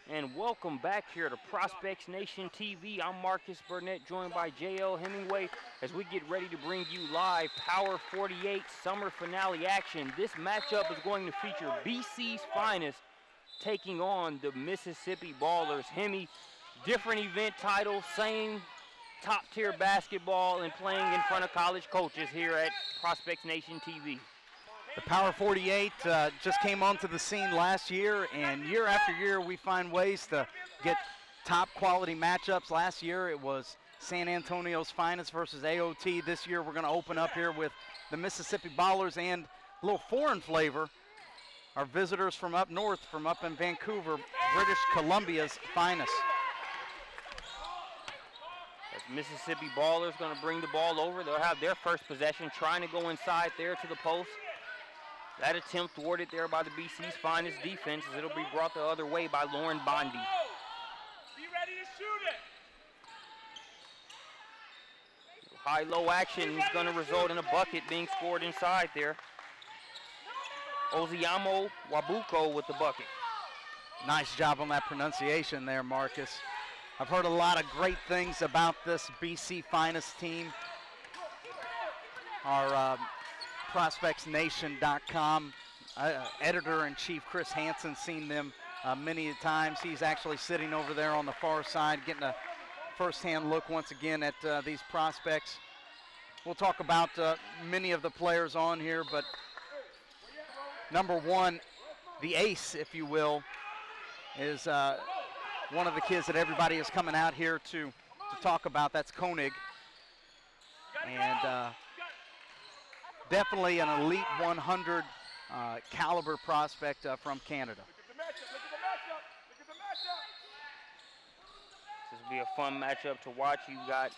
And welcome back here to Prospects Nation TV. I'm Marcus Burnett, joined by J.L. Hemingway as we get ready to bring you live Power 48 summer finale action. This matchup is going to feature BC's finest taking on the Mississippi Ballers. Hemi, different event title, same top-tier basketball, and playing in front of college coaches here at Prospects Nation TV. The Power 48 just came onto the scene last year, and year after year we find ways to get top quality matchups. Last year it was San Antonio's finest versus AOT. This year we're going to open up here with the Mississippi Ballers and a little foreign flavor. Our visitors from up north, from up in Vancouver, British Columbia's finest. As Mississippi Ballers going to bring the ball over. They'll have their first possession, trying to go inside there to the post. That attempt thwarted there by the BC's finest defense as it'll be brought the other way by Lauren Bondi. Be ready to shoot it. High-low action is going to result in a bucket being scored inside there. Oziamo Wabuko with the bucket. Nice job on that pronunciation there, Marcus. I've heard a lot of great things about this BC finest team. Our ProspectsNation.com editor-in-chief Chris Hansen seen them many times. He's actually sitting over there on the far side getting a first-hand look once again at these prospects. We'll talk about many of the players on here, but number one, the ace, if you will, is one of the kids that everybody is coming out here to talk about. That's Koenig. And definitely an elite 100 caliber prospect from Canada. This will be a fun matchup to watch. You've got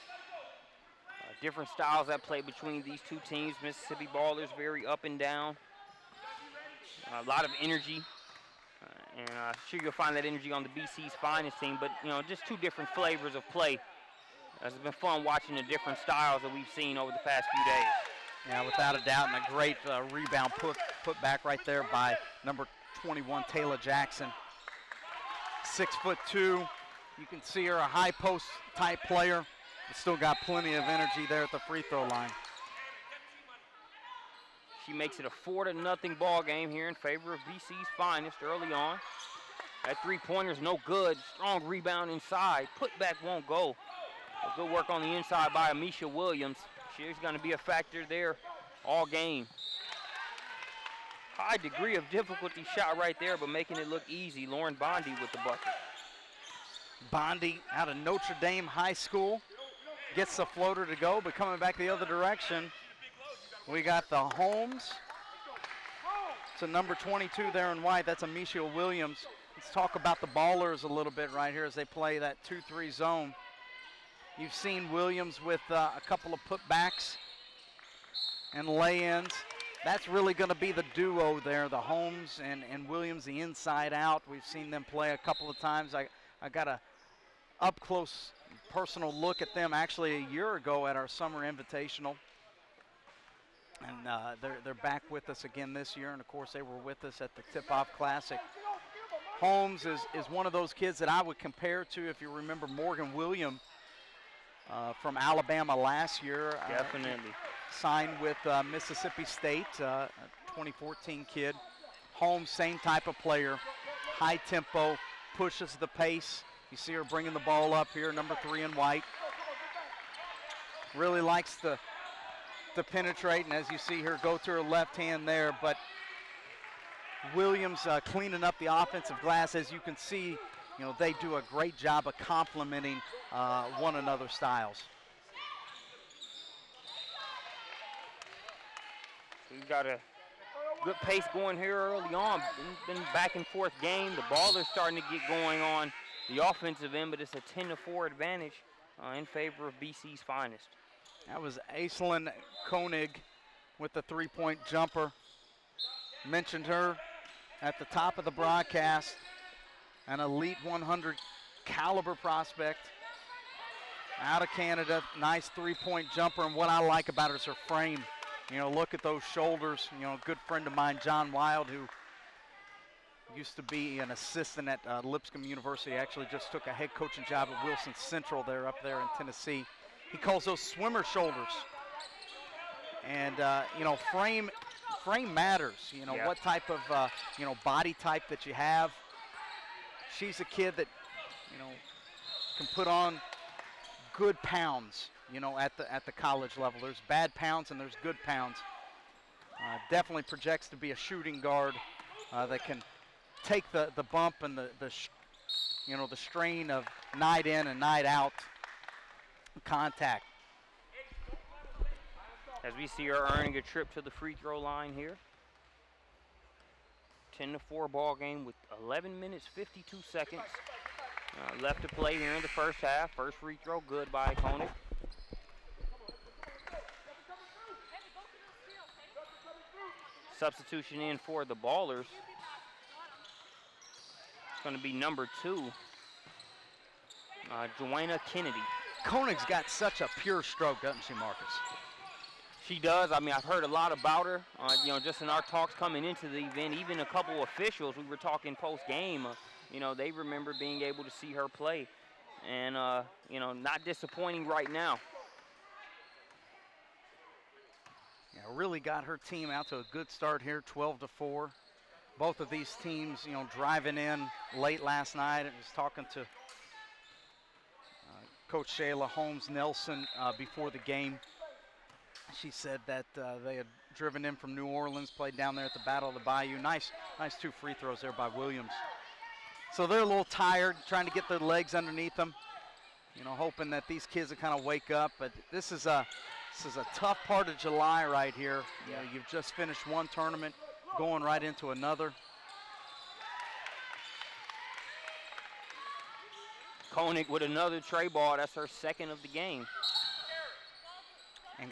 different styles that play between these two teams. Mississippi Ballers very up and down. A lot of energy. And I'm sure you'll find that energy on the BC's finest team, but just two different flavors of play. It's been fun watching the different styles that we've seen over the past few days. Yeah, without a doubt, and a great rebound put back right there by number 21, Taylor Jackson. 6'2". You can see her a high post type player, but still got plenty of energy there at the free throw line. She makes it a 4-0 ball game here in favor of BC's finest early on. That three-pointer's no good. Strong rebound inside. Putback won't go. Good work on the inside by Amisha Williams. She's going to be a factor there all game. High degree of difficulty shot right there, but making it look easy. Lauren Bondi with the bucket. Bondi out of Notre Dame High School. Gets the floater to go, but coming back the other direction, we got the Holmes. So number 22 there in white, that's Amisha Williams. Let's talk about the Ballers a little bit right here as they play that 2-3 zone. You've seen Williams with a couple of putbacks and lay-ins. That's really going to be the duo there, the Holmes and Williams, the inside out. We've seen them play a couple of times. I got a up-close personal look at them actually a year ago at our Summer Invitational. And they're back with us again this year, and of course they were with us at the Tip-Off Classic. Holmes is one of those kids that I would compare to, if you remember, Morgan Williams from Alabama last year. Definitely. Signed with Mississippi State, 2014 kid. Holmes, same type of player, high tempo, pushes the pace. You see her bringing the ball up here, number 3 in white. Really likes to penetrate, and as you see her go to her left hand there, but Williams cleaning up the offensive glass. As you can see, they do a great job of complementing one another's styles. We've got a good pace going here early on. Been back and forth game. The Ballers starting to get going on the offensive end, but it's a 10-4 advantage in favor of BC's finest. That was Aislinn Koenig with the three-point jumper. Mentioned her at the top of the broadcast. An elite 100 caliber prospect out of Canada. Nice three-point jumper, and what I like about her is her frame. Look at those shoulders. A good friend of mine, John Wild, who used to be an assistant at Lipscomb University. Actually just took a head coaching job at Wilson Central there up there in Tennessee. He calls those swimmer shoulders. And, you know, frame matters, you know, Yeah. what type of, you know, body type that you have. She's a kid that, you know, can put on good pounds, you know, at the college level. There's bad pounds and there's good pounds. Definitely projects to be a shooting guard that can take the bump and you know, the strain of night in and night out contact. As we see her earning a trip to the free throw line here. 10-4 ball game with 11 minutes, 52 seconds left to play here in the first half. First free throw good by Koenig. Substitution in for the Ballers. It's going to be number 2, Joanna Kennedy. Koenig's got such a pure stroke, doesn't she, Marcus? She does. I mean, I've heard a lot about her, you know, just in our talks coming into the event. Even a couple officials, we were talking post-game, you know, they remember being able to see her play. And, you know, not disappointing right now. Yeah, really got her team out to a good start here, 12-4. Both of these teams, you know, driving in late last night. I was talking to Coach Shayla Holmes-Nelson before the game. She said that they had driven in from New Orleans, played down there at the Battle of the Bayou. Nice 2 free throws there by Williams. So they're a little tired, trying to get their legs underneath them. You know, hoping that these kids will kind of wake up. But this is a tough part of July right here. You know, you've just finished one tournament, going right into another. Koenig with another tray ball. That's her second of the game. And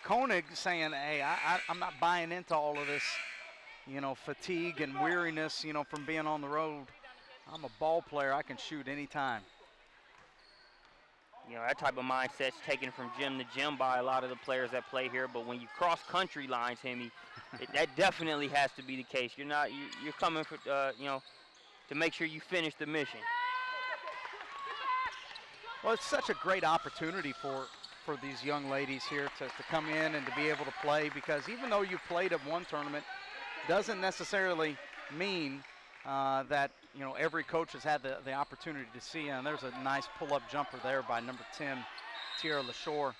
Koenig saying, hey, I'm not buying into all of this, you know, fatigue and weariness, you know, from being on the road. I'm a ball player. I can shoot anytime. You know, that type of mindset's taken from gym to gym by a lot of the players that play here. But when you cross country lines, Hemi, that definitely has to be the case. You're coming for, you know, to make sure you finish the mission. Well, it's such a great opportunity for these young ladies here to come in and to be able to play, because even though you played at one tournament, doesn't necessarily mean that, you know, every coach has had the opportunity to see. And there's a nice pull-up jumper there by number 10, Tierra LaShore.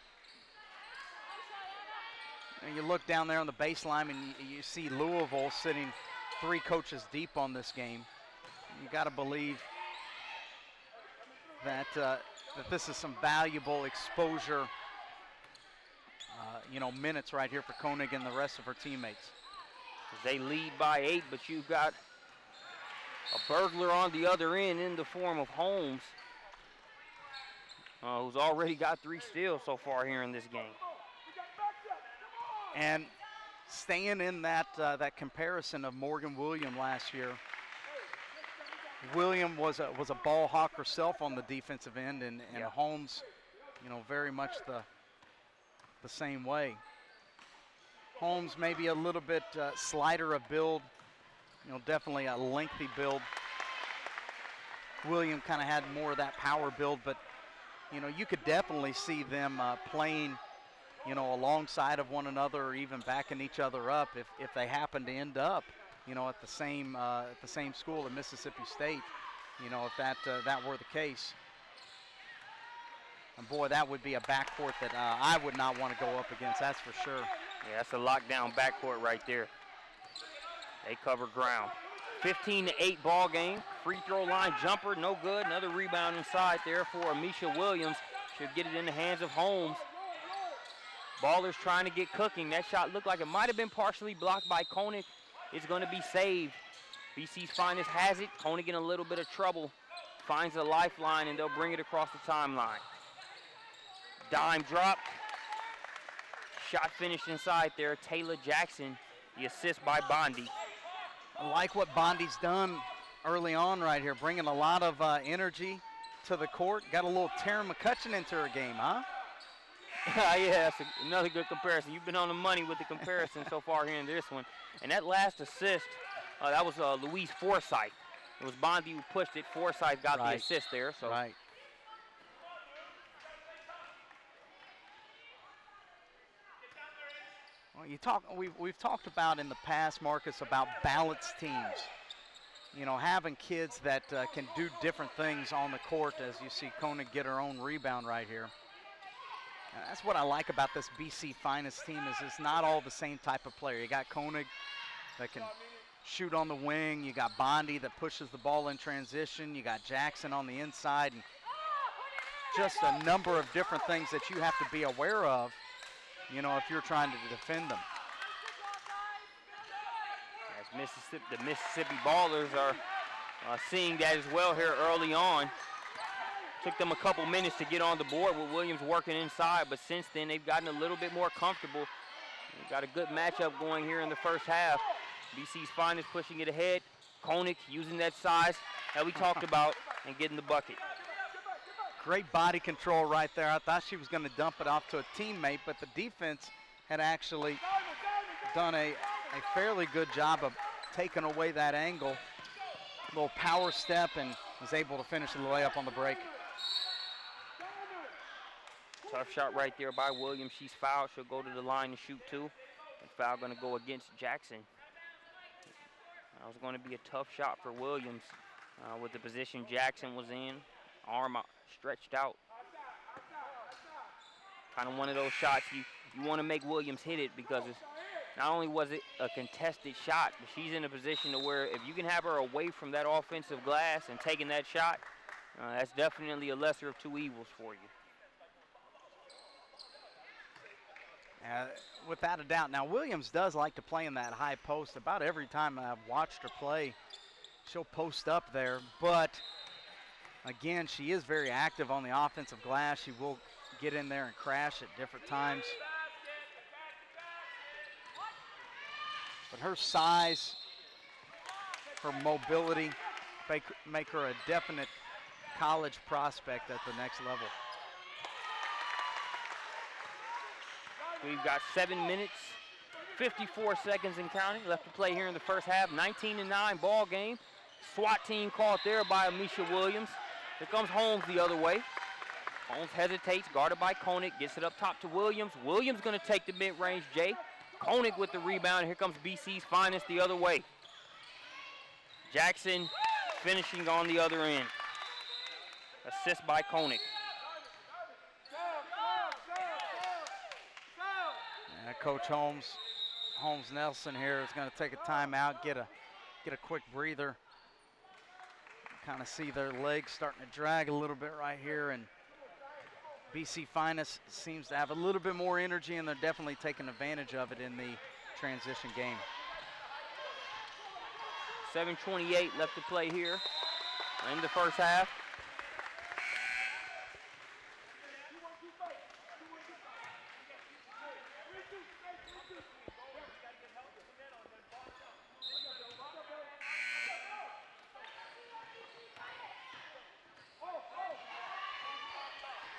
And you look down there on the baseline and you see Louisville sitting 3 coaches deep on this game. You got to believe that that this is some valuable exposure, you know, minutes right here for Koenig and the rest of her teammates. They lead by 8, but you've got a burglar on the other end in the form of Holmes, who's already got 3 steals so far here in this game. And staying in that comparison of Morgan William last year, William was a ball hawk herself on the defensive end, and Holmes, you know, very much the same way. Holmes maybe a little bit slighter of build, you know, definitely a lengthy build. William kind of had more of that power build, but, you know, you could definitely see them playing, you know, alongside of one another, or even backing each other up if they happen to end up, you know, at the same school at Mississippi State, you know, if that were the case. And boy, that would be a backcourt that I would not want to go up against, that's for sure. Yeah, that's a lockdown backcourt right there. They cover ground. 15-8 ball game. Free throw line jumper, no good. Another rebound inside there for Amisha Williams. Should get it in the hands of Holmes. Ballers trying to get cooking. That shot looked like it might have been partially blocked by Koenig. It's going to be saved. BC's finest has it. Koenig in a little bit of trouble. Finds a lifeline, and they'll bring it across the timeline. Dime drop. Shot finished inside there. Taylor Jackson, the assist by Bondi. I like what Bondi's done early on right here, bringing a lot of energy to the court. Got a little Taryn McCutcheon into her game, huh? Yeah, that's another good comparison. You've been on the money with the comparison so far here in this one. And that last assist That was Louise Forsythe. It was Bondi who pushed it. Forsythe got the assist there. So. Right. Well, we've talked about in the past, Marcus, about balanced teams. You know, having kids that can do different things on the court, as you see Koenig get her own rebound right here. And that's what I like about this BC Finest team is it's not all the same type of player. You got Koenig that can shoot on the wing. You got Bondi that pushes the ball in transition. You got Jackson on the inside. And just a number of different things that you have to be aware of, you know, if you're trying to defend them. As the Mississippi Ballers are seeing that as well here early on. Took them a couple minutes to get on the board with Williams working inside, but since then they've gotten a little bit more comfortable. We've got a good matchup going here in the first half. BC's Finest pushing it ahead. Koenig using that size that we talked about and getting the bucket. Great body control right there. I thought she was going to dump it off to a teammate, but the defense had actually done a fairly good job of taking away that angle. A little power step and was able to finish the layup on the break. Tough shot right there by Williams. She's fouled. She'll go to the line to shoot two. And foul going to go against Jackson. That was going to be a tough shot for Williams with the position Jackson was in. Arm stretched out. Kind of one of those shots you want to make Williams hit it because it's, not only was it a contested shot, but she's in a position to where if you can have her away from that offensive glass and taking that shot, that's definitely a lesser of two evils for you. Without a doubt. Now, Williams does like to play in that high post. About every time I've watched her play, she'll post up there. But, again, she is very active on the offensive glass. She will get in there and crash at different times. But her size, her mobility, make her a definite college prospect at the next level. We've got 7 minutes, 54 seconds and counting left to play here in the first half. 19-9 ball game. SWAT team caught there by Amisha Williams. Here comes Holmes the other way. Holmes hesitates, guarded by Koenig, gets it up top to Williams. Williams going to take the mid-range J. Koenig with the rebound. Here comes BC's Finest the other way. Jackson finishing on the other end. Assist by Koenig. Coach Holmes Nelson here is going to take a timeout, get a quick breather. Kind of see their legs starting to drag a little bit right here, and BC Finest seems to have a little bit more energy, and they're definitely taking advantage of it in the transition game. 7:28 left to play here in the first half.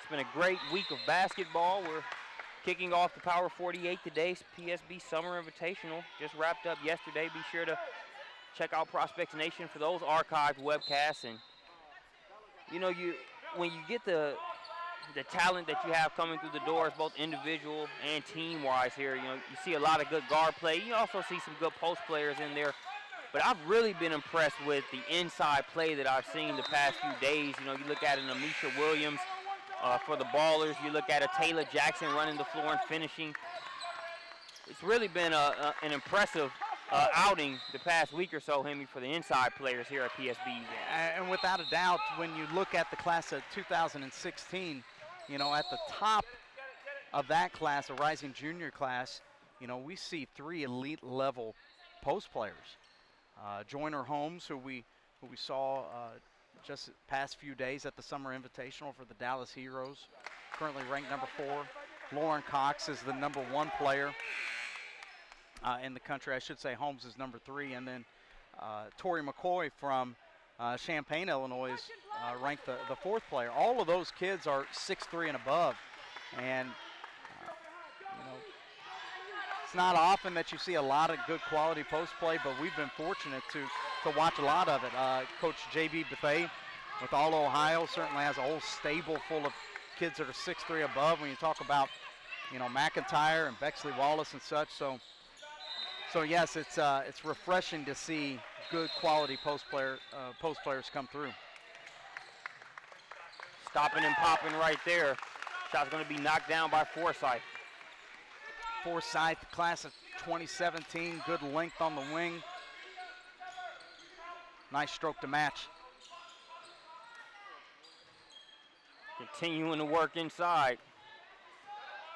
It's been a great week of basketball. We're kicking off the Power 48 today. PSB Summer Invitational just wrapped up yesterday. Be sure to check out Prospects Nation for those archived webcasts. And you know, when you get the talent that you have coming through the doors, both individual and team-wise here, you know, you see a lot of good guard play. You also see some good post players in there. But I've really been impressed with the inside play that I've seen the past few days. You know, you look at an Amisha Williams for the Ballers. You look at a Taylor Jackson running the floor and finishing. It's really been an impressive outing the past week or so, Hemi, for the inside players here at PSB. And without a doubt, when you look at the class of 2016, you know, at the top of that class, a rising junior class, you know, we see 3 elite level post players. Joyner Holmes, who we saw just the past few days at the Summer Invitational for the Dallas Heroes, currently ranked number 4. Lauren Cox is the number 1 player in the country. I should say Holmes is number 3. And then Tori McCoy from Champaign, Illinois is ranked the 4th player. All of those kids are 6'3" and above. And, you know, It's not often that you see a lot of good quality post play, but we've been fortunate to watch a lot of it. Coach J.B. Bethay with All Ohio certainly has a whole stable full of kids that are 6'3" above. When you talk about, you know, McIntyre and Bexley Wallace and such, so yes, it's refreshing to see good quality post players come through. Stopping and popping right there. Shot's going to be knocked down by Forsyth. Forsyth, class of 2017, good length on the wing. Nice stroke to match. Continuing to work inside.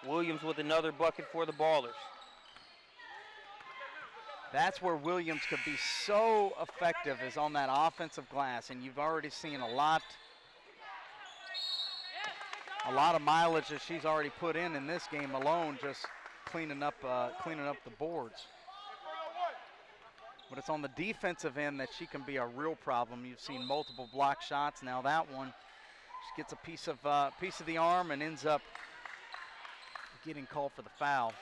Williams with another bucket for the Ballers. That's where Williams could be so effective, is on that offensive glass, and you've already seen a lot of mileage that she's already put in this game alone, just cleaning up the boards. But it's on the defensive end that she can be a real problem. You've seen multiple block shots. Now that one, she gets a piece of the arm and ends up getting called for the foul.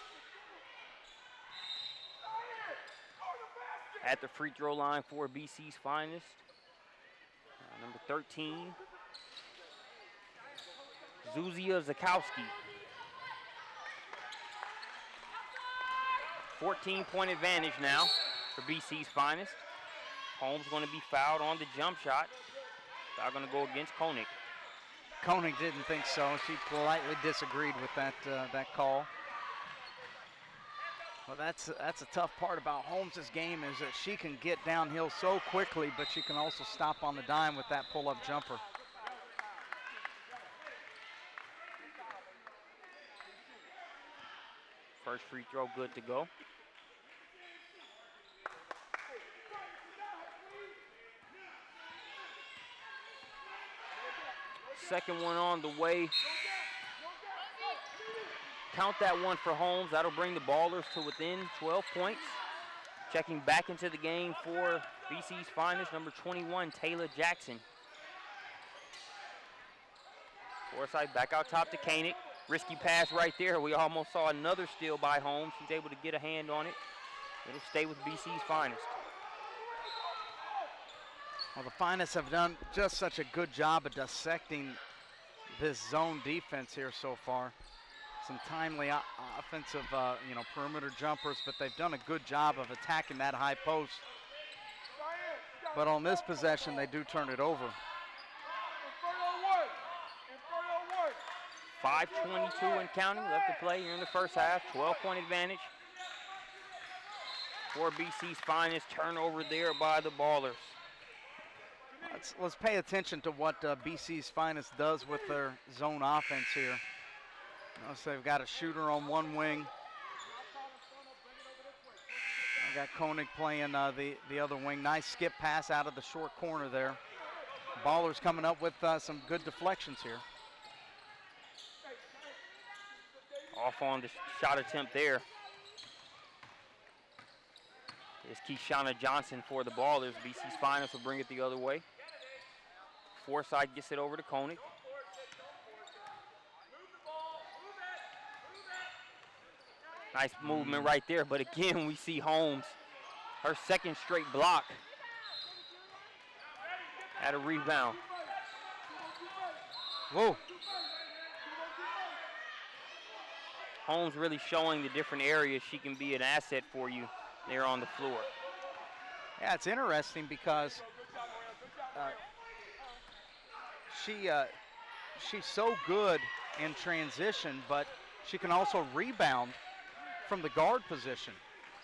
At the free throw line for BC's finest, number 13, Zuzia Zakowski. 14-point advantage now for BC's finest. Holmes going to be fouled on the jump shot. Foul going to go against Koenig. Koenig didn't think so. She politely disagreed with that call. Well, that's a tough part about Holmes' game, is that she can get downhill so quickly, but she can also stop on the dime with that pull-up jumper. First free throw good to go. Second one on the way. Count that one for Holmes. That'll bring the Ballers to within 12 points. Checking back into the game for BC's finest, number 21, Taylor Jackson. Forsyth back out top to Koenig. Risky pass right there. We almost saw another steal by Holmes. She's able to get a hand on it. It'll stay with BC's finest. Well, the finest have done just such a good job of dissecting this zone defense here so far. Some timely offensive, perimeter jumpers, but they've done a good job of attacking that high post. But on this possession, they do turn it over. 5:22 and counting left to play here in the first half. 12-point advantage for BC's finest. Turnover there by the Ballers. Let's pay attention to what BC's finest does with their zone offense here. So they've got a shooter on one wing. They got Koenig playing the other wing. Nice skip pass out of the short corner there. Ballers coming up with some good deflections here. Off on the shot attempt there is Keishana Johnson for the Ballers. BC's finest will bring it the other way. Forsyth gets it over to Koenig. Nice movement right there, but again, we see Holmes, her second straight block at a rebound. Whoa. Holmes really showing the different areas she can be an asset for you there on the floor. Yeah, it's interesting because she's so good in transition, but she can also rebound from the guard position.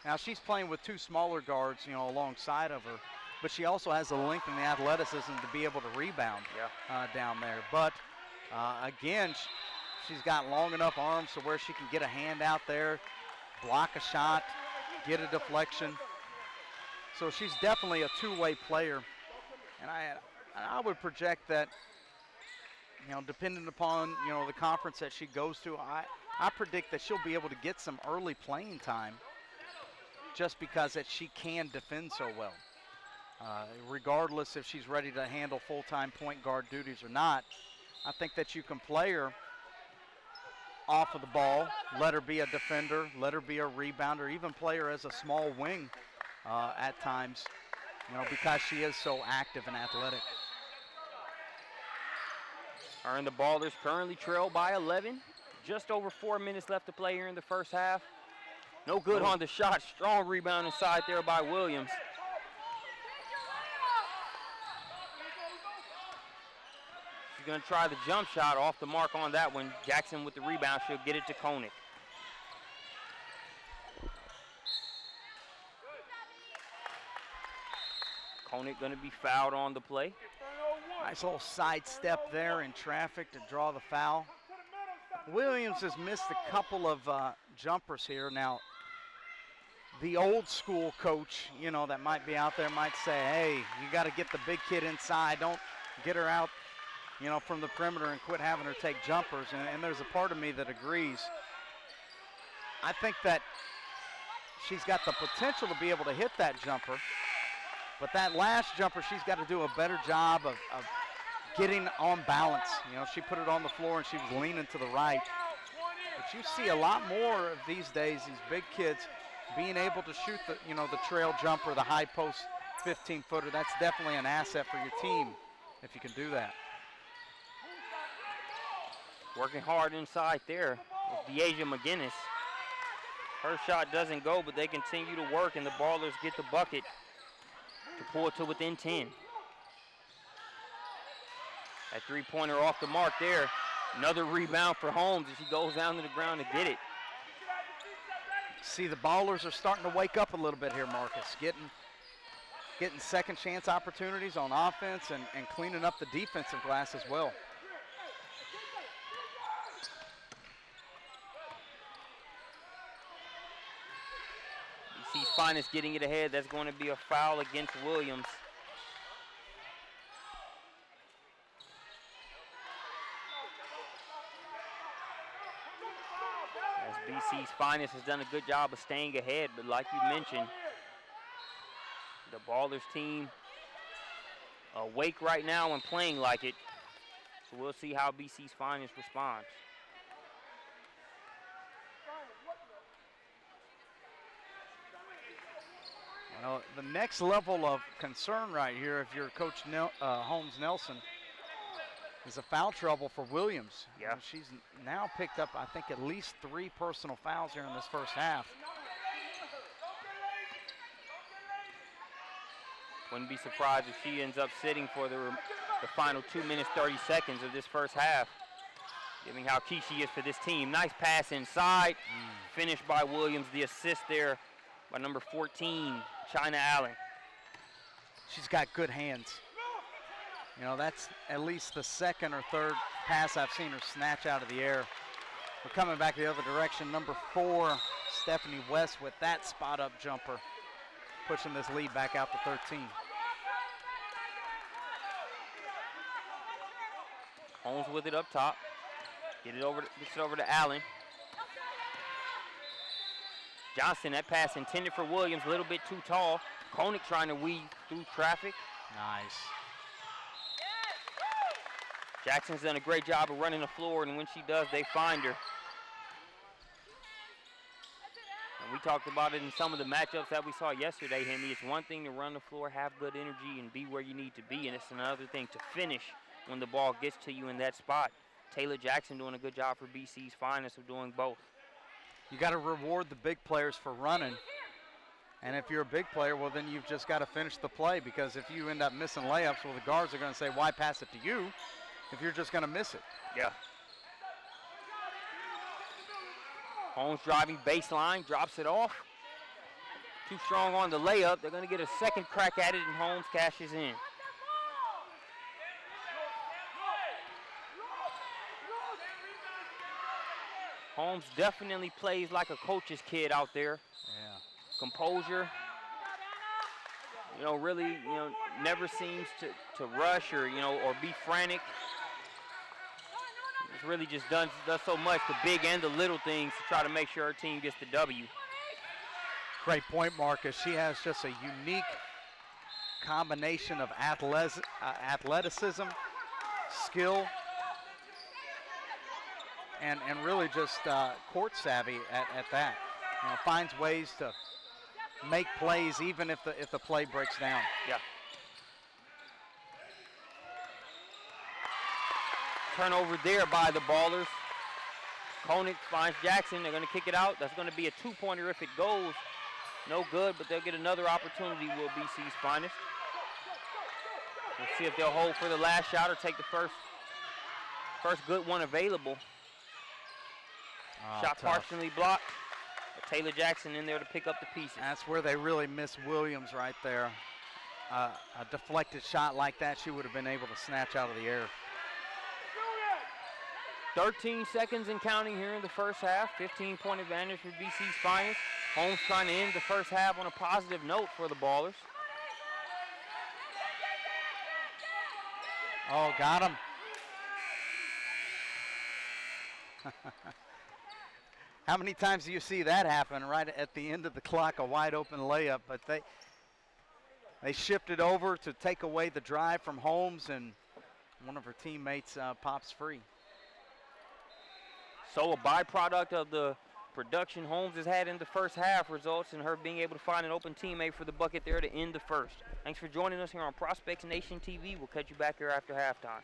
Now she's playing with two smaller guards, alongside of her, but she also has the length and the athleticism to be able to rebound down there. But again, she's got long enough arms to where she can get a hand out there, block a shot, get a deflection. So she's definitely a two-way player. And I would project that, depending upon, the conference that she goes to, I predict that she'll be able to get some early playing time just because that she can defend so well. Regardless if she's ready to handle full-time point guard duties or not, I think that you can play her off of the ball. Let her be a defender. Let her be a rebounder. Even play her as a small wing at times, because she is so active and athletic. Her and the Ballers currently trail by 11. Just over 4 minutes left to play here in the first half. No good on the shot. Strong rebound inside there by Williams. She's going to try the jump shot, off the mark on that one. Jackson with the rebound. She'll get it to Koenig. Koenig going to be fouled on the play. Nice little side step there in traffic to draw the foul. Williams has missed a couple of jumpers here. Now, the old school coach, that might be out there might say, hey, you got to get the big kid inside. Don't get her out, from the perimeter and quit having her take jumpers. And there's a part of me that agrees. I think that she's got the potential to be able to hit that jumper. But that last jumper, she's got to do a better job of getting on balance. She put it on the floor and she was leaning to the right. But you see a lot more of these days, these big kids being able to shoot the, the trail jumper, the high post 15-footer. That's definitely an asset for your team if you can do that. Working hard inside there with Deasia McGinnis. Her shot doesn't go, but they continue to work, and the Ballers get the bucket to pull it to within 10. That three-pointer off the mark there. Another rebound for Holmes as she goes down to the ground to get it. See, the Ballers are starting to wake up a little bit here, Marcus. Getting second chance opportunities on offense and cleaning up the defensive glass as well. BC's Finest getting it ahead. That's going to be a foul against Williams. BC's Finest has done a good job of staying ahead, but like you mentioned, the Ballers team awake right now and playing like it. So we'll see how BC's Finest responds. Well, the next level of concern right here, if you're Coach Holmes Nelson, is a foul trouble for Williams. Yeah. She's now picked up, I think, at least 3 personal fouls here in this first half. Wouldn't be surprised if she ends up sitting for the final 2 minutes, 30 seconds of this first half, given how key she is for this team. Nice pass inside, finished by Williams. The assist there by number 14, China Allen. She's got good hands. That's at least the second or third pass I've seen her snatch out of the air. We're coming back the other direction. Number 4, Stephanie West with that spot-up jumper, pushing this lead back out to 13. Holmes with it up top. Gets it over to Allen. Johnson, that pass intended for Williams, a little bit too tall. Koenig trying to weave through traffic. Nice. Jackson's done a great job of running the floor, and when she does, they find her. And we talked about it in some of the matchups that we saw yesterday, Hemi. It's one thing to run the floor, have good energy, and be where you need to be, and it's another thing to finish when the ball gets to you in that spot. Taylor Jackson doing a good job for BC's Finest of doing both. You got to reward the big players for running. And if you're a big player, well, then you've just got to finish the play, because if you end up missing layups, well, the guards are going to say, why pass it to you if you're just going to miss it? Yeah. Holmes driving baseline, drops it off. Too strong on the layup. They're going to get a second crack at it, and Holmes cashes in. Holmes definitely plays like a coach's kid out there. Yeah. Composure. Really, never seems to rush or be frantic. It's really just does so much, the big and the little things, to try to make sure her team gets the W. Great point, Marcus. She has just a unique combination of athleticism, skill. and really just court savvy at that. You know, finds ways to make plays even if the play breaks down. Yeah. Turnover there by the Ballers. Koenig finds Jackson. They're going to kick it out. That's going to be a two-pointer if it goes. No good, but they'll get another opportunity, will BC's Finest. We'll see if they'll hold for the last shot or take the first good one available. Shot Tough. partially blocked. But Taylor Jackson in there to pick up the pieces. That's where they really miss Williams right there. A deflected shot like that, she would have been able to snatch out of the air. 13 seconds and counting here in the first half. 15-point advantage for BC's Finest. Holmes trying to end the first half on a positive note for the Ballers. Oh, got him. How many times do you see that happen right at the end of the clock, a wide open layup? But they shifted over to take away the drive from Holmes, and one of her teammates pops free. So a byproduct of the production Holmes has had in the first half results in her being able to find an open teammate for the bucket there to end the first. Thanks for joining us here on Prospects Nation TV. We'll catch you back here after halftime.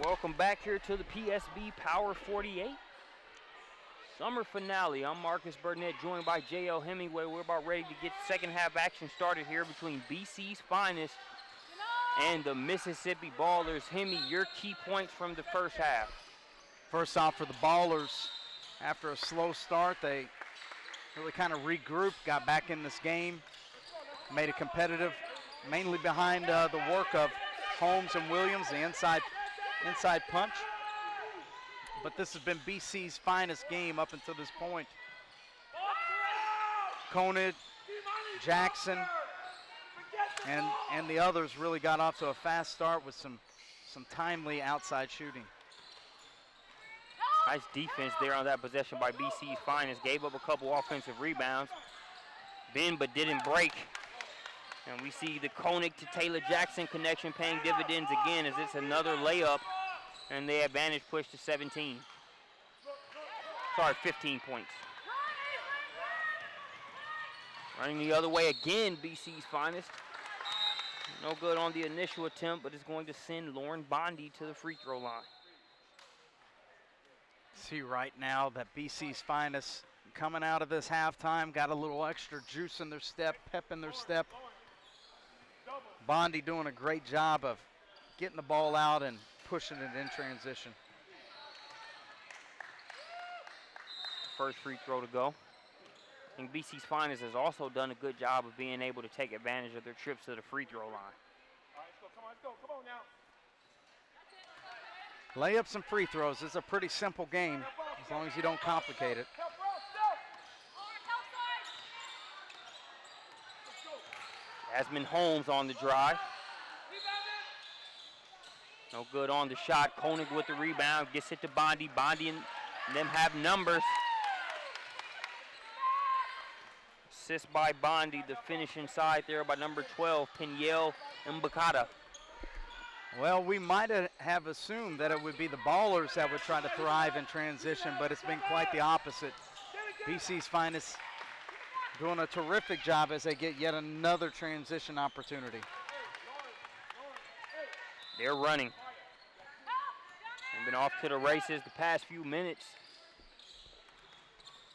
Welcome back here to the PSB Power 48 summer finale. I'm Marcus Burnett, joined by J.L. Hemingway. We're about ready to get second half action started here between BC's Finest and the Mississippi Ballers. Hemi, your key points from the first half. First off, for the Ballers, after a slow start, they really kind of regrouped, got back in this game, made it competitive, mainly behind the work of Holmes and Williams, the inside punch. But this has been BC's finest game up until this point. Koenig, Jackson, and the others really got off to a fast start with some timely outside shooting. Nice defense there on that possession by BC's Finest. Gave up a couple offensive rebounds. Bend but didn't break. And we see the Koenig to Taylor Jackson connection paying dividends again as it's another layup. And the advantage pushed to 17. Sorry, 15 points. Running the other way again, BC's Finest. No good on the initial attempt, but it's going to send Lauren Bondi to the free throw line. See right now that BC's Finest coming out of this halftime, got a little extra juice in their step, pep in their step. Bondi doing a great job of getting the ball out and pushing it in transition. First free throw to go. I think BC's Finest has also done a good job of being able to take advantage of their trips to the free throw line. All right, let's go. Come on now. Layups and free throws is a pretty simple game as long as you don't complicate it. Jasmine Holmes on the drive. No good on the shot. Koenig with the rebound. Gets it to Bondi. Bondi and them have numbers. Assist by Bondi. The finish inside there by number 12, Peniel Mbakata. Well, we might have assumed that it would be the Ballers that would try to thrive in transition, but it's been quite the opposite. BC's Finest doing a terrific job as they get yet another transition opportunity. They're running. They've been off to the races the past few minutes.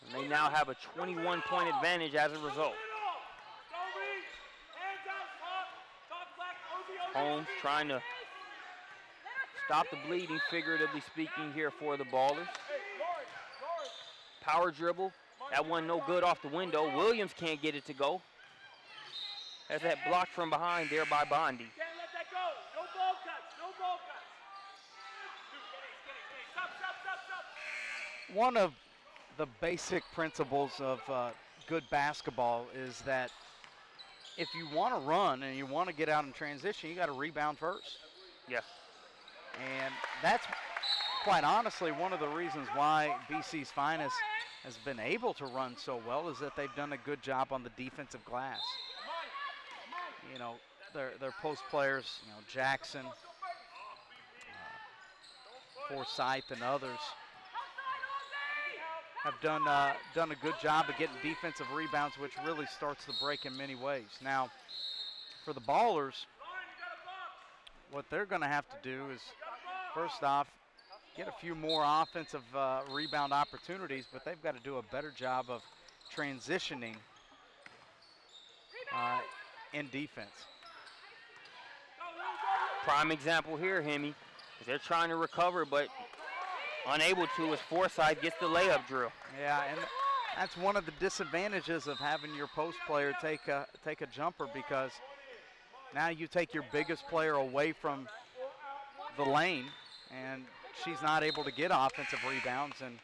And they now have a 21-point advantage as a result. Holmes trying to stop the bleeding, figuratively speaking, here for the Ballers. Power dribble. That one no good off the window. Williams can't get it to go. Has that blocked from behind there by Bondi. Can't let that go. No ball cuts. No ball cuts. Stop. One of the basic principles of good basketball is that if you want to run and you want to get out in transition, you got to rebound first. Yeah. And that's quite honestly one of the reasons why BC's Finest has been able to run so well is that they've done a good job on the defensive glass. You know, their post players, you know, Jackson, Forsyth, and others have done a good job of getting defensive rebounds, which really starts the break in many ways. Now, for the Ballers, what they're going to have to do is, first off, get a few more offensive rebound opportunities, but they've got to do a better job of transitioning in defense. Prime example here, Hemi, is they're trying to recover, but unable to as Forsyth gets the layup drill. Yeah, and that's one of the disadvantages of having your post player take a jumper, because now you take your biggest player away from the lane, and she's not able to get offensive rebounds, and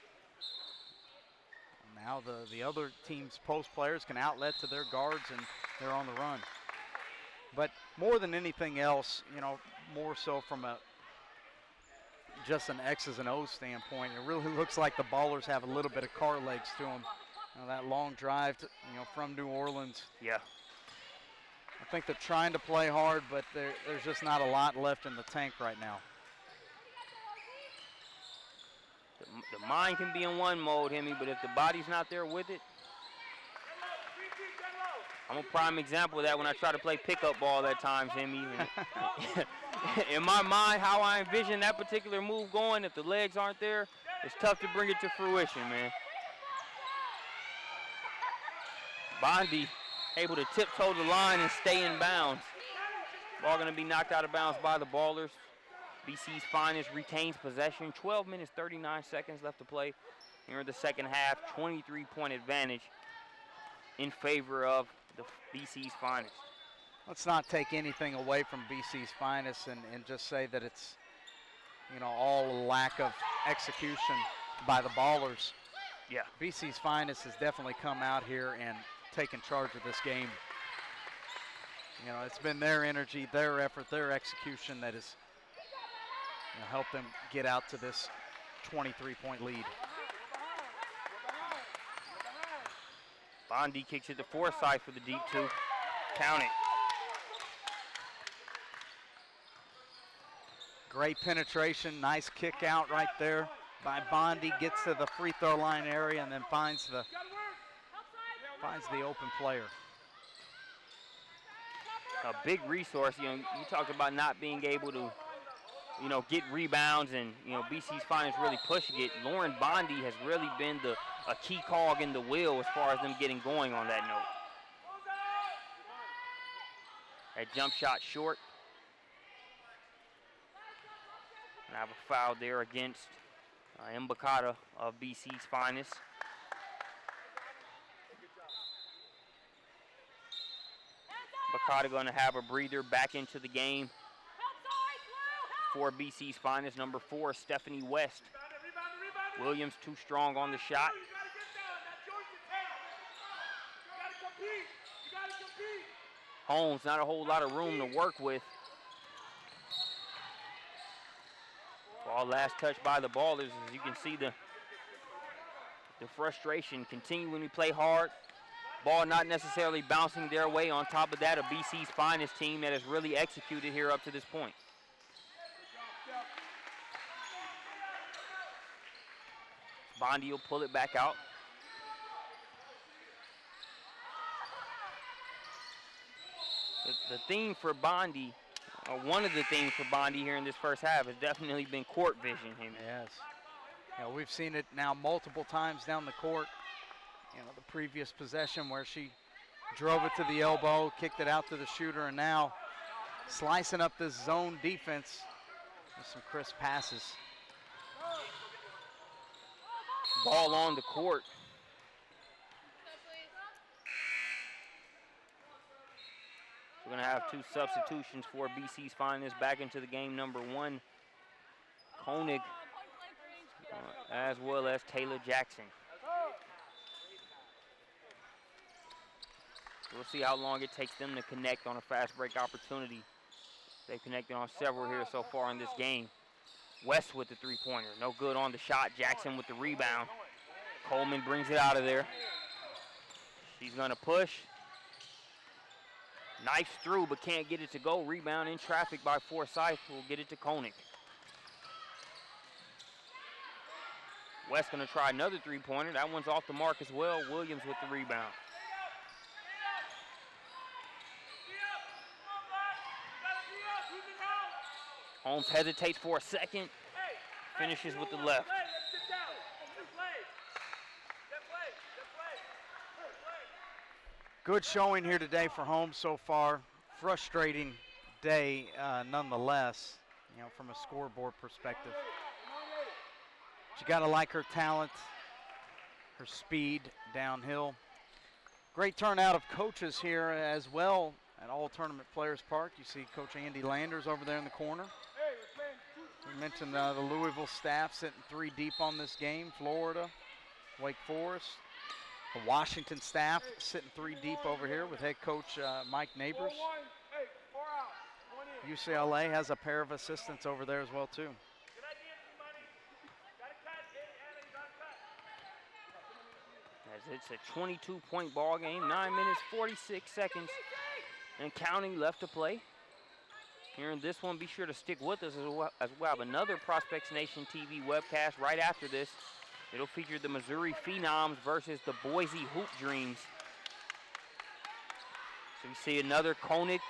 now the other team's post players can outlet to their guards, and they're on the run. But more than anything else, you know, more so from just an X's and O's standpoint, it really looks like the Ballers have a little bit of car legs to them. You know, that long drive from New Orleans. Yeah. I think they're trying to play hard, but there's just not a lot left in the tank right now. The mind can be in one mode, Hemi, but if the body's not there with it, I'm a prime example of that when I try to play pickup ball at times, Hemi. In my mind, how I envision that particular move going, if the legs aren't there, it's tough to bring it to fruition, man. Bondi able to tiptoe the line and stay in bounds. Ball going to be knocked out of bounds by the Ballers. BC's Finest retains possession. 12 minutes, 39 seconds left to play here in the second half. 23-point advantage in favor of the BC's Finest. Let's not take anything away from BC's Finest and just say that it's, you know, all a lack of execution by the Ballers. Yeah. BC's Finest has definitely come out here and taken charge of this game. You know, it's been their energy, their effort, their execution that has helped them get out to this 23-point lead. Bondi kicks it to Forsyth for the deep two. Count it. Great penetration, nice kick out right there by Bondi. Gets to the free throw line area and then finds the open player. A big resource. You know, you talked about not being able to, get rebounds, and BC's Finest really pushing it. Lauren Bondi has really been a key cog in the wheel as far as them getting going on that note. That jump shot short. And I have a foul there against Mbakata of BC's finest. Mbakata going to have a breather back into the game for BC's finest. Number 4, Stephanie West. Williams too strong on the shot. Holmes, not a whole lot of room to work with. Ball last touch by the Ballers. As you can see, the frustration continuing to play hard. Ball not necessarily bouncing their way. On top of that, a BC's finest team that has really executed here up to this point. Bondi will pull it back out. The theme for Bondi, one of the themes for Bondi here in this first half has definitely been court vision. Yes. You know, we've seen it now multiple times down the court. You know, the previous possession where she drove it to the elbow, kicked it out to the shooter, and now slicing up this zone defense with some crisp passes. Ball on the court. We're going to have 2 substitutions for BC's finest back into the game. Number 1, Koenig, as well as Taylor Jackson. We'll see how long it takes them to connect on a fast break opportunity. They've connected on several here so far in this game. West with the three-pointer. No good on the shot. Jackson with the rebound. Coleman brings it out of there. She's going to push. Knifes through, but can't get it to go. Rebound in traffic by Forsyth. Will get it to Koenig. West going to try another three-pointer. That one's off the mark as well. Williams with the rebound. Holmes hesitates for a second. Finishes with the left. Good showing here today for Holmes so far. Frustrating day nonetheless, you know, from a scoreboard perspective. You got to like her talent, her speed downhill. Great turnout of coaches here as well at All Tournament Players Park. You see Coach Andy Landers over there in the corner. We mentioned the Louisville staff sitting 3 deep on this game. Florida, Wake Forest. The Washington staff sitting 3 deep over here with head coach Mike Neighbors. UCLA has a pair of assistants over there as well too. As it's a 22-point ball game, 9 minutes, 46 seconds, and counting left to play. Here in this one, be sure to stick with us as we have another Prospects Nation TV webcast right after this. It'll feature the Missouri Phenoms versus the Boise Hoop Dreams. So we see another Koenig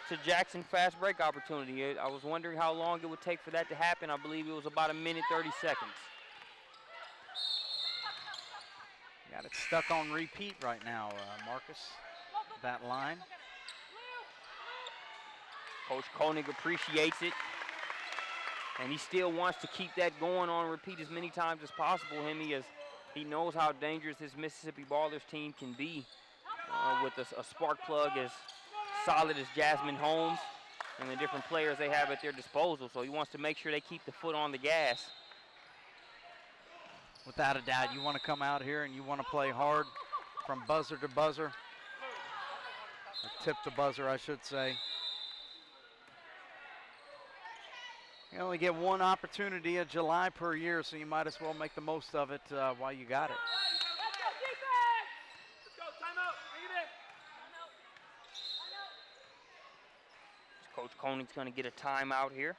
to Jackson fast break opportunity. I was wondering how long it would take for that to happen. I believe it was about 1 minute, 30 seconds. Got it stuck on repeat right now, Marcus, that line. Coach Koenig appreciates it. And he still wants to keep that going on repeat as many times as possible. As he knows how dangerous this Mississippi Ballers team can be with a spark plug as solid as Jasmine Holmes and the different players they have at their disposal. So he wants to make sure they keep the foot on the gas. Without a doubt, you want to come out here and you want to play hard from buzzer to buzzer. Or tip to buzzer, I should say. You only get one opportunity of July per year, so you might as well make the most of it while you got it. Coach Koenig's going to get a timeout here.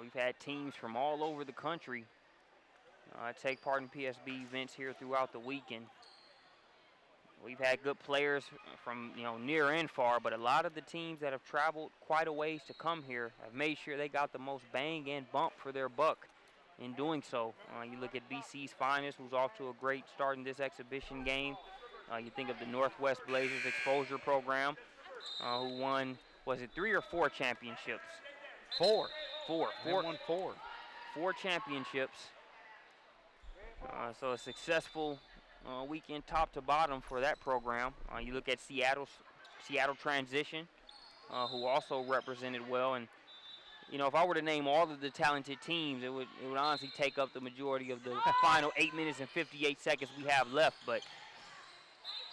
We've had teams from all over the country take part in PSB events here throughout the weekend. We've had good players from near and far, but a lot of the teams that have traveled quite a ways to come here have made sure they got the most bang and bump for their buck in doing so. You look at BC's Finest, who's off to a great start in this exhibition game. You think of the Northwest Blazers Exposure Program, who won, was it 3 or 4 championships? Four. They won 4. 4 championships. So a successful weekend top to bottom for that program. You look at Seattle Transition, who also represented well. And if I were to name all of the talented teams, it would honestly take up the majority of the final 8 minutes and 58 seconds we have left. But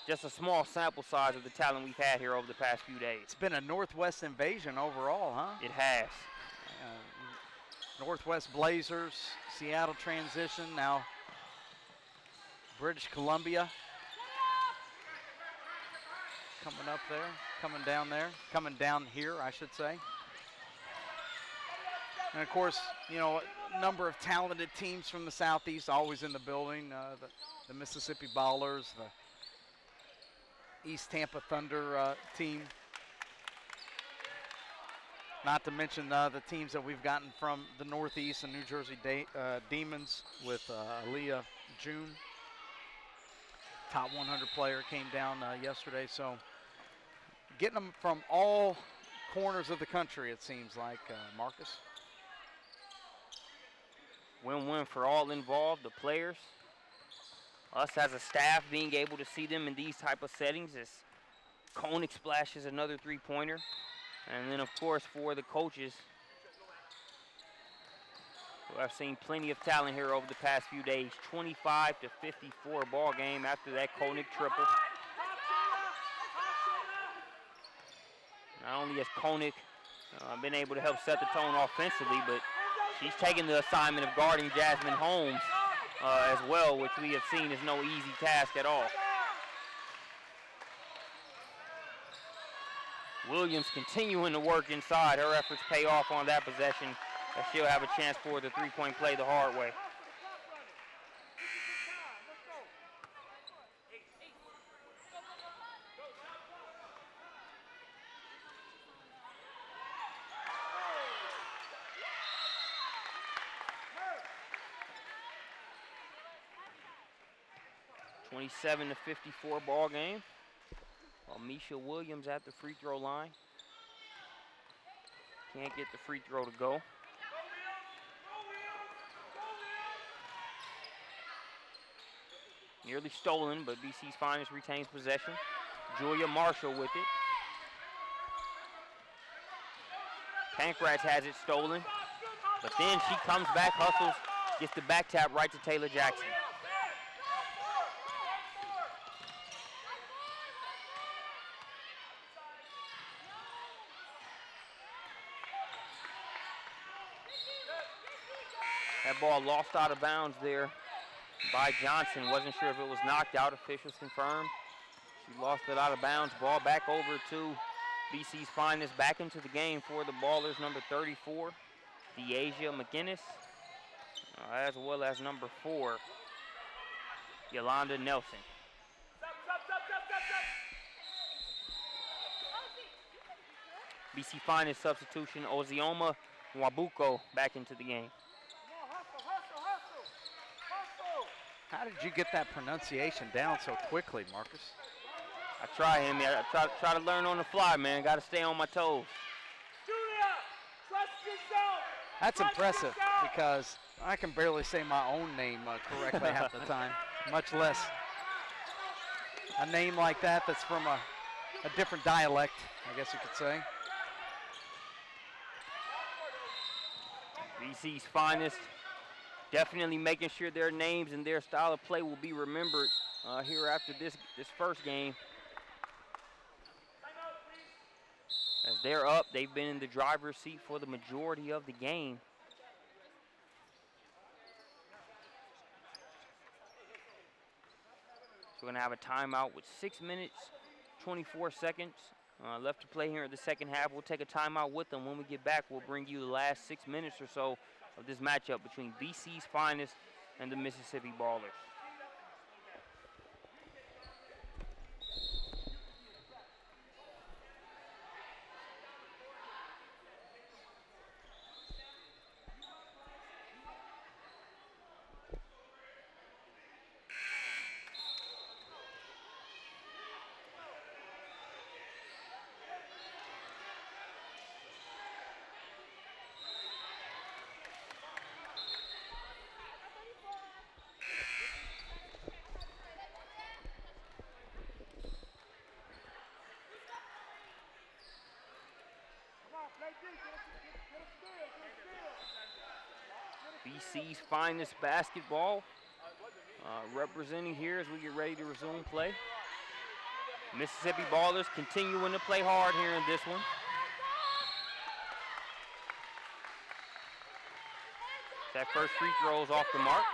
just a small sample size of the talent we've had here over the past few days. It's been a Northwest invasion overall, huh? It has. Northwest Blazers, Seattle Transition, now British Columbia coming up there, coming down here, I should say. And of course, a number of talented teams from the Southeast always in the building. The Mississippi Ballers, the East Tampa Thunder team. Not to mention the teams that we've gotten from the Northeast and New Jersey Demons with Aaliyah June. Top 100 player came down yesterday. So getting them from all corners of the country, it seems like, Marcus. Win-win for all involved, the players, us as a staff being able to see them in these type of settings as Koenig splashes another three-pointer. And then, of course, for the coaches, who I've seen plenty of talent here over the past few days. 25-54 ball game after that Koenig triple. Not only has Koenig been able to help set the tone offensively, but she's taken the assignment of guarding Jasmine Holmes as well, which we have seen is no easy task at all. Williams continuing to work inside. Her efforts pay off on that possession, as she'll have a chance for the three-point play the hard way. (27-54) ball game. While Misha Williams at the free throw line. Can't get the free throw to go. Nearly stolen, but BC's Finest retains possession. Julia Marshall with it. Pancratz has it stolen, but then she comes back, hustles, gets the back tap right to Taylor Jackson. That ball lost out of bounds there by Johnson. Wasn't sure if it was knocked out. Officials confirmed. She lost it out of bounds. Ball back over to BC's Finest. Back into the game for the Ballers, number 34, Deasia McGinnis, as well as number 4, Yolanda Nelson. BC Finest substitution, Ozioma Wabuko back into the game. How did you get that pronunciation down so quickly, Marcus? I try, Hemi. I try to learn on the fly, man. Got to stay on my toes. Julia, trust yourself. That's impressive because I can barely say my own name correctly half the time, much less a name like that that's from a different dialect, I guess you could say. BC's Finest definitely making sure their names and their style of play will be remembered here after this first game. As they're up, they've been in the driver's seat for the majority of the game. So we're gonna have a timeout with 6 minutes, 24 seconds left to play here in the second half. We'll take a timeout with them. When we get back, we'll bring you the last 6 minutes or so of this matchup between BC's Finest and the Mississippi Ballers. BC's finest basketball representing here as we get ready to resume play. Mississippi Ballers continuing to play hard here in this one. That first free throw is off the mark.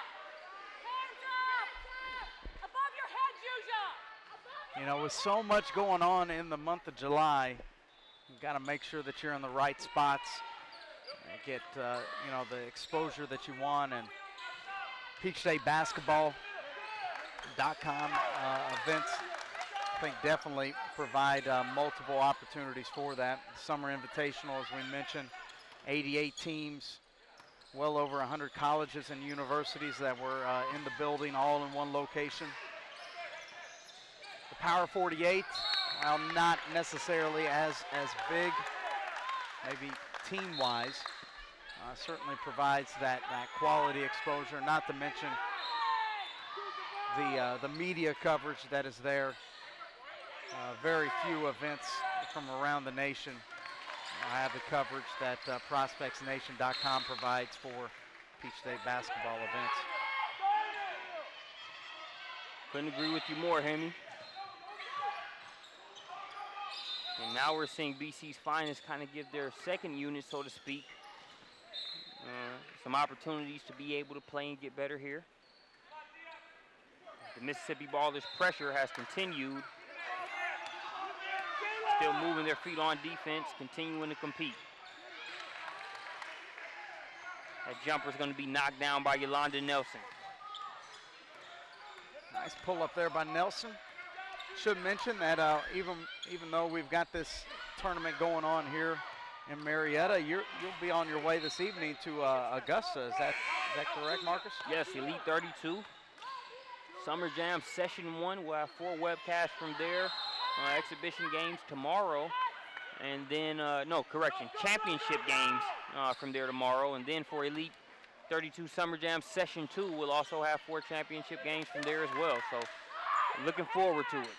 You know, with so much going on in the month of July, you've got to make sure that you're in the right spots and get, you know, the exposure that you want. And PeachStateBasketball.com events, I think, definitely provide multiple opportunities for that. Summer Invitational, as we mentioned, 88 teams, well over 100 colleges and universities that were in the building, all in one location. The Power 48, while not necessarily as big, maybe team-wise, certainly provides that quality exposure, not to mention the media coverage that is there. Very few events from around the nation have the coverage that ProspectsNation.com provides for Peach State basketball events. Couldn't agree with you more, Hemi. And now we're seeing BC's finest kind of give their second unit, so to speak, some opportunities to be able to play and get better here. The Mississippi Ballers' pressure has continued. Still moving their feet on defense, continuing to compete. That jumper's going to be knocked down by Yolanda Nelson. Nice pull up there by Nelson. Should mention that even though we've got this tournament going on here in Marietta, you'll be on your way this evening to Augusta. Is that correct, Marcus? Yes, Elite 32. Summer Jam Session 1. We'll have 4 webcasts from there. Exhibition games tomorrow. And then, championship games from there tomorrow. And then for Elite 32 Summer Jam Session 2, we'll also have 4 championship games from there as well. So looking forward to it.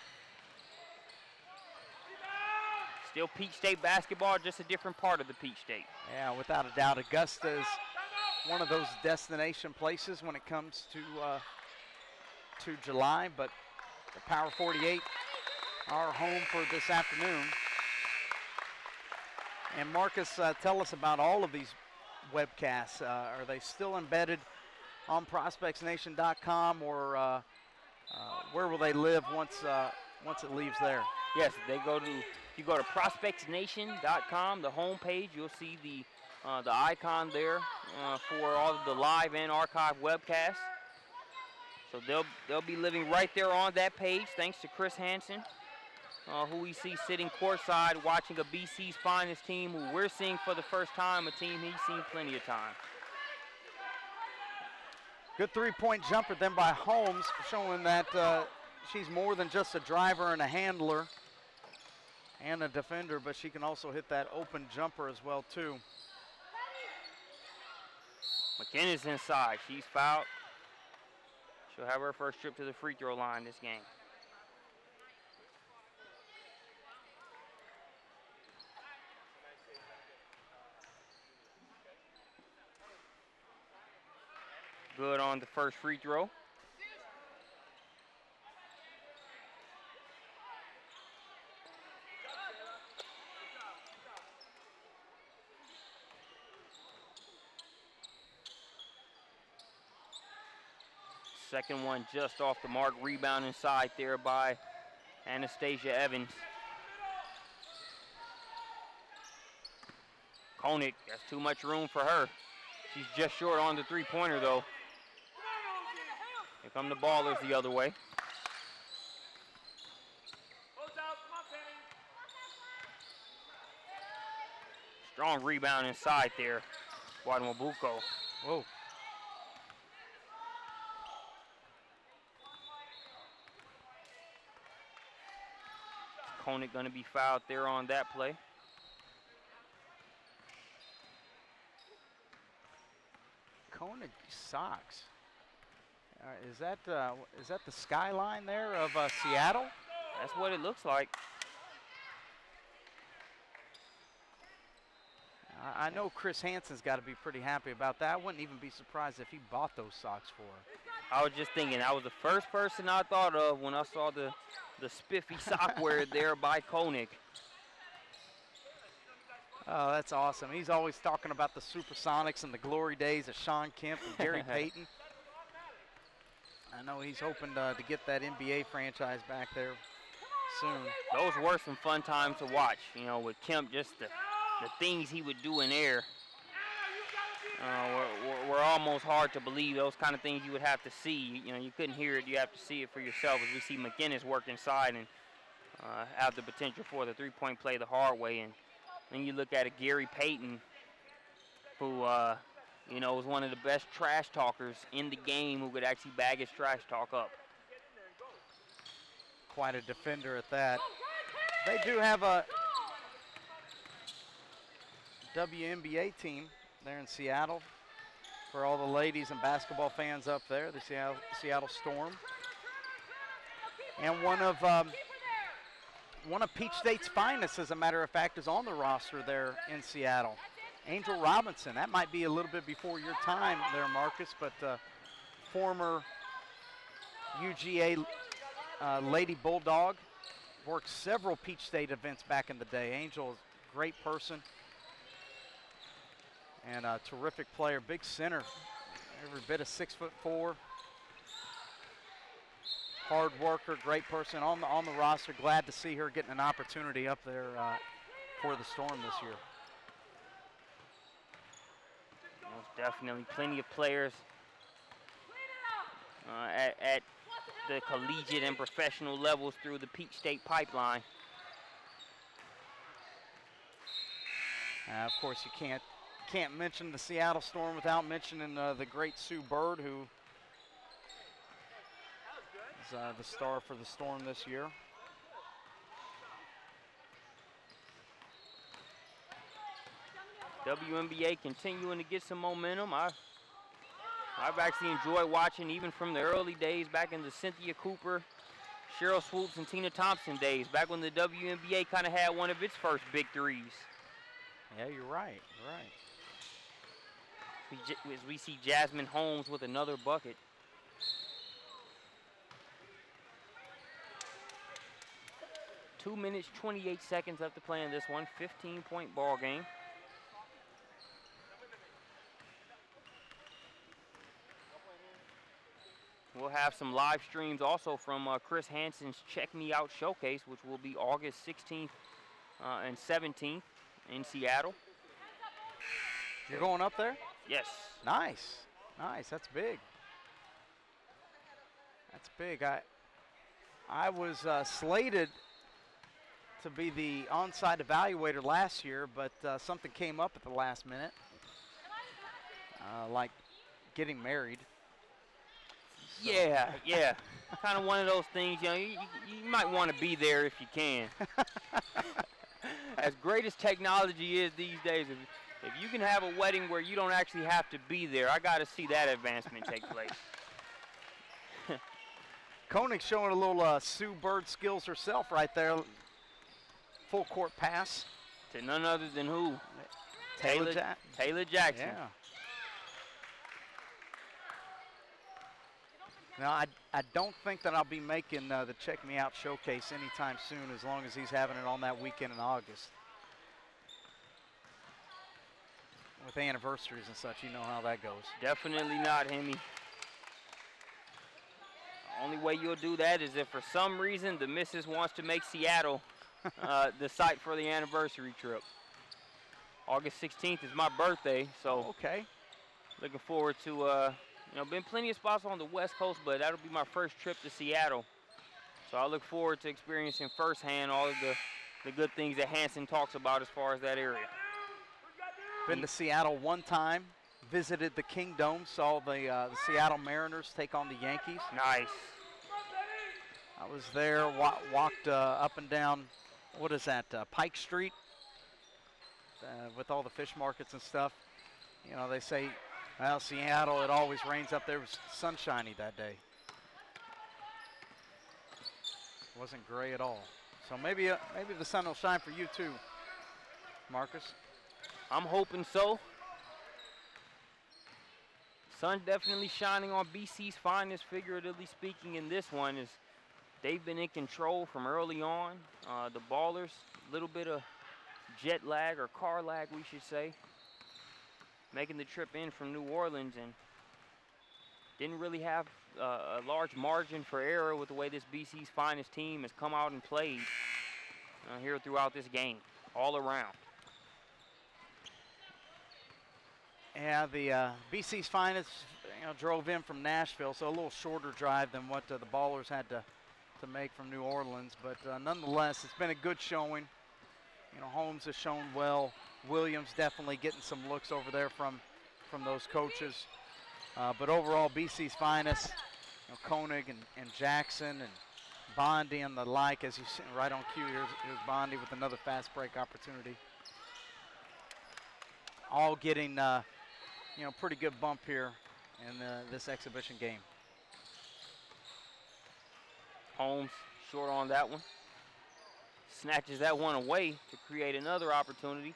Still Peach State basketball, just a different part of the Peach State. Yeah, without a doubt. Augusta is one of those destination places when it comes to July, but the Power 48 are home for this afternoon. And Marcus, tell us about all of these webcasts. Are they still embedded on ProspectsNation.com, or where will they live once it leaves there? Yes, if you go to ProspectsNation.com, the homepage, you'll see the icon there for all of the live and archive webcasts. So they'll be living right there on that page, thanks to Chris Hansen, who we see sitting courtside watching a BC's finest team, who we're seeing for the first time, a team he's seen plenty of time. Good three-point jumper then by Holmes, showing that she's more than just a driver and a handler and a defender, but she can also hit that open jumper as well, too. McKenna's inside. She's fouled. She'll have her first trip to the free throw line this game. Good on the first free throw. Second one just off the mark. Rebound inside there by Anastasia Evans. Koenig, that's too much room for her. She's just short on the three-pointer, though. Here come the Ballers the other way. Strong rebound inside there. Guadalubuco. Whoa. Koenig going to be fouled there on that play. Koenig socks. Is that the skyline there of Seattle? That's what it looks like. I know Chris Hansen's got to be pretty happy about that. I wouldn't even be surprised if he bought those socks for her. I was just thinking, I was the first person I thought of when I saw the spiffy sock wear there by Koenig. Oh, that's awesome. He's always talking about the Supersonics and the glory days of Sean Kemp and Gary Payton. I know he's hoping to get that NBA franchise back there soon. Those were some fun times to watch, you know, with Kemp, just the things he would do in air. Were almost hard to believe. Those kind of things you would have to see. You know, you couldn't hear it. You have to see it for yourself. As we see McGinnis work inside and have the potential for the three-point play the hard way. And then you look at a Gary Payton, who, you know, was one of the best trash talkers in the game, who could actually bag his trash talk up. Quite a defender at that. They do have a WNBA team there in Seattle for all the ladies and basketball fans up there, the Seattle Storm. And one of Peach State's finest, as a matter of fact, is on the roster there in Seattle. Angel Robinson. That might be a little bit before your time there, Marcus, but former UGA Lady Bulldog, worked several Peach State events back in the day. Angel is a great person and a terrific player, big center, every bit of 6'4", hard worker, great person on the roster. Glad to see her getting an opportunity up there for the Storm this year. Most definitely, plenty of players at the collegiate and professional levels through the Peach State pipeline. Of course, you can't mention the Seattle Storm without mentioning the great Sue Bird, who is the star for the Storm this year. WNBA continuing to get some momentum. I've actually enjoyed watching, even from the early days back in the Cynthia Cooper, Cheryl Swoops, and Tina Thompson days, back when the WNBA kind of had one of its first big threes. Yeah, you're right. As we see Jasmine Holmes with another bucket. Two minutes, 28 seconds left to play in this one. 15-point ball game. We'll have some live streams also from Chris Hansen's Check Me Out Showcase, which will be August 16th and 17th in Seattle. You're going up there? Yes. Nice. That's big. That's big. I was slated to be the on-site evaluator last year, but something came up at the last minute, like getting married. So. Yeah. Kind of one of those things, you know, you might want to be there if you can. As great as technology is these days, if you can have a wedding where you don't actually have to be there, I got to see that advancement take place. Koenig showing a little Sue Bird skills herself right there. Full court pass. To none other than who? Taylor Jackson. Yeah. Now, I don't think that I'll be making the Check Me Out Showcase anytime soon, as long as he's having it on that weekend in August. With anniversaries and such, you know how that goes. Definitely not, Hemi. Only way you'll do that is if for some reason the missus wants to make Seattle the site for the anniversary trip. August 16th is my birthday, so okay. Looking forward to, you know, been plenty of spots on the West Coast, but that'll be my first trip to Seattle. So I look forward to experiencing firsthand all of the good things that Hansen talks about as far as that area. Been to Seattle one time, visited the Kingdome, saw the Seattle Mariners take on the Yankees. Nice. I was there, walked up and down, what is that, Pike Street, with all the fish markets and stuff. You know, they say, well, Seattle, it always rains up there. It was sunshiny that day. It wasn't gray at all. So maybe the sun will shine for you too, Marcus. I'm hoping so. Sun's definitely shining on BC's finest, figuratively speaking, in this one. As they've been in control from early on. The Ballers, a little bit of jet lag or car lag, we should say, making the trip in from New Orleans, and didn't really have a large margin for error with the way this BC's finest team has come out and played here throughout this game, all around. Yeah, the BC's finest, drove in from Nashville, so a little shorter drive than what the Ballers had to make from New Orleans. But nonetheless, it's been a good showing. Holmes has shown well. Williams definitely getting some looks over there from those coaches. But overall, BC's finest, Koenig and Jackson and Bondi and the like, as you see right on cue. Here's Bondi with another fast break opportunity. All getting, pretty good bump here in this exhibition game. Holmes short on that one. Snatches that one away to create another opportunity.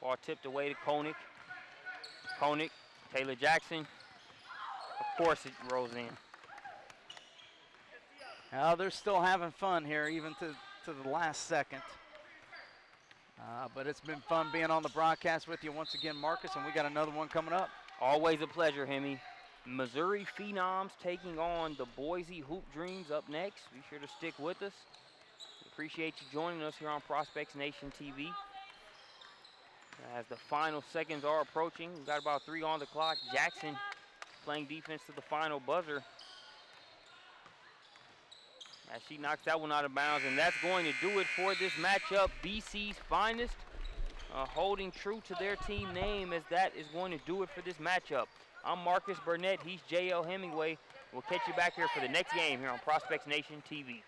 Ball tipped away to Koenig. Koenig, Taylor Jackson. Of course it rolls in. Well, they're still having fun here, even to the last second. But it's been fun being on the broadcast with you once again, Marcus, and we got another one coming up. Always a pleasure, Hemi. Missouri Phenoms taking on the Boise Hoop Dreams up next. Be sure to stick with us. Appreciate you joining us here on Prospects Nation TV. As the final seconds are approaching, we've got about 3 on the clock. Jackson playing defense to the final buzzer. As she knocks that one out of bounds, and that's going to do it for this matchup. BC's finest holding true to their team name, as that is going to do it for this matchup. I'm Marcus Burnett. He's J.L. Hemingway. We'll catch you back here for the next game here on Prospects Nation TV.